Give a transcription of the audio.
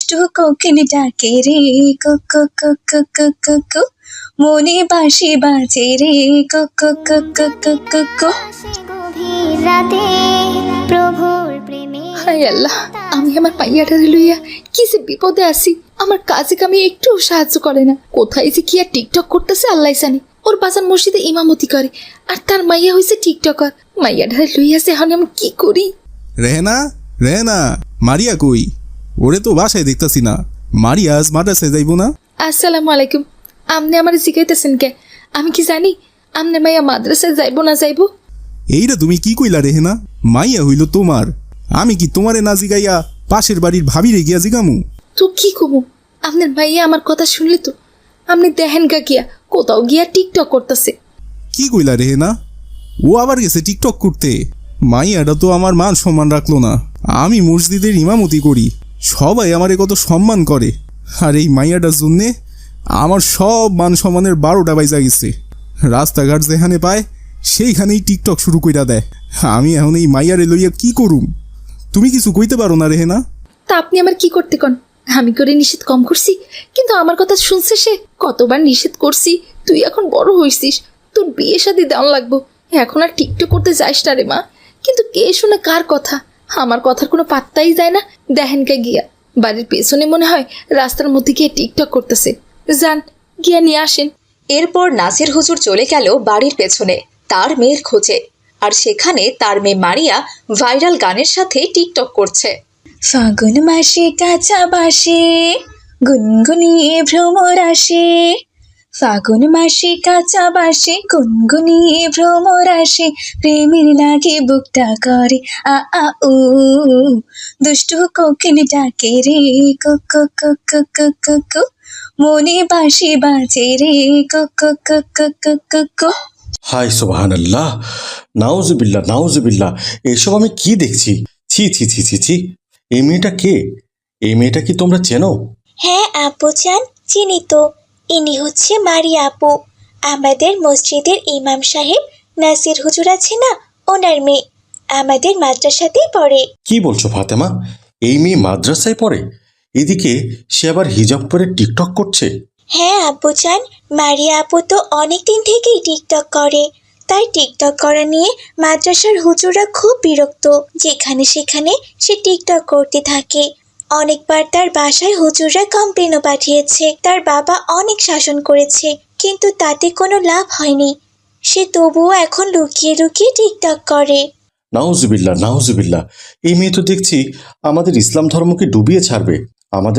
দুষ্টু কোকিল ডাকে রে কোকো কোকো কোকো কো, মনে বাঁশি বাজে রে কোকো কোকো কোকো কো। গভীর রাতে প্রভুর প্রেমে হায় আল্লাহ, আমি আমার মাইয়াটারে লইয়া কি যে বিপদে আছি। আমার কাজে কামে একটু সাহায্য করে না। কোথায় যে কি আর টিকটক করতেছে আল্লাহ জানে। ওর বাজার মসজিদে ইমামতি করে, আর তার মাইয়া হয়েছে টিকটকার। মাইয়াটারে লইয়া যে এখন আমি কি করি? রেহেনা, রেহেনা, মারিয়া কই? ওরে তো বাসায় দেখতাছি না। মারিয়া আজ মাদ্রাসায় যাইব না? আসসালামু আলাইকুম। আপনি আমার জিজ্ঞাইতেছেন কে? আমি কি জানি আপনার মাইয়া মাদ্রাসায় যাইব না যাইব? এইটা তুমি কি কইলা রেহেনা? মাইয়া হইল তোমার, আমি কি তোমারে না জিগাইয়া পাশের বাড়ির ভাবিরে গিয়া জিগামু? তো কি কমু? আপনার মাইয়া আমার কথা শুনলি তো? আপনি দেখেন গা গিয়া কোথাও গিয়া টিকটক করতেছে। কি কইলা রেহেনা? ও আবার গেছে টিকটক করতে? মাইয়াটা তো আমার মান সম্মান রাখলো না। আমি মসজিদের ইমামতি করি, সবাই আমারে কত সম্মান করে, আর এই মাইয়াটার জন্যে আমার সব মান সম্মানের 12টা বাইজা গেছে। রাস্তাঘাট যেখানে পায় সেইখানেই টিকটক শুরু কইরা দেয়। আমি এখন এই মাইয়ারে লইয়া কি করুম? তুমি কিছু কইতে পারো না রেহেনা? তা আপনি আমার কি করতে কন? আমি করে নিষেধ কম করছি, কিন্তু আমার কথা শুনছে সে। কতবার নিষেধ করছি, তুই এখন বড় হইছিস, তোর বিয়ে শাদী দেওয়া লাগবো, এখন আর টিকটক করতে যাইস না রে মা। কিন্তু কে শুনে কার কথা? আমার কথার কোনো পাত্তাই যায় না। দেখেন কে গিয়া বাড়ির পেছনে মনে হয় রাস্তার মধ্যে গিয়ে টিকটক করতেছে। যান গিয়া নিয়ে আসেন। এরপর নাসির হুজুর চলে গেল বাড়ির পেছনে তার মেয়ের খোঁজে, আর সেখানে তার মেয়ে মারিয়া ভাইরাল গানের সাথে টিকটক করছে। ফাগুন মাসে কাঁচা বাসে গুনগুনিয়ে ভ্রমর আসে, ফাগুন মাসে কাঁচা বাসে গুনগুনিয়ে ভ্রমর আসে, প্রেমের লাগে বুকটা করে আ আ উ, দুষ্টু কোকিল ডাকে রে কোকো কোকো কোকো কো, মনে বাঁশি বাজে রে কোকো কোকো কোকো কো। হাই সুবহানাল্লাহ, নাউজুবিল্লাহ নাউজুবিল্লাহ, এসব আমি কি দেখছি? ছি ছি ছি ছি ছি, এই মেয়েটা কে? এই মেয়েটা কি তোমরা চেনো? হ্যাঁ আপু চান, চিনি তো। ইনি হচ্ছে মারিয়া আপু, আমাদের মসজিদের ইমাম সাহেব নাসির হুজুর আছে না, ওনার মেয়ে। আমাদের মাদ্রাসাতেই পড়ে। কি বলছো ফাতেমা? এই মেয়ে মাদ্রাসায় পড়ে, এদিকে সে আবার হিজাব পরে টিকটক করছে? হ্যাঁ আপু চান, মারিয়া আপু তো অনেক দিন থেকেই টিকটক করে। তাই টিকটক করা নিয়ে মাদ্রাসার হুজুররা খুব বিরক্ত। যেখানে সেখানে সে টিকটক করতে থাকে। অনেকবার তার বাসায় হুজুররা কমপ্লেনও পাঠিয়েছে। তার বাবা অনেক শাসন করেছে, কিন্তু তাতে কোনো লাভ হয়নি। সে তবুও এখন লুকিয়ে লুকিয়ে টিকটক করে। নাউজুবিল্লাহ নাউজুবিল্লাহ, এই মেয়ে তো দেখছি আমাদের ইসলাম ধর্মকে ডুবিয়ে ছাড়বে।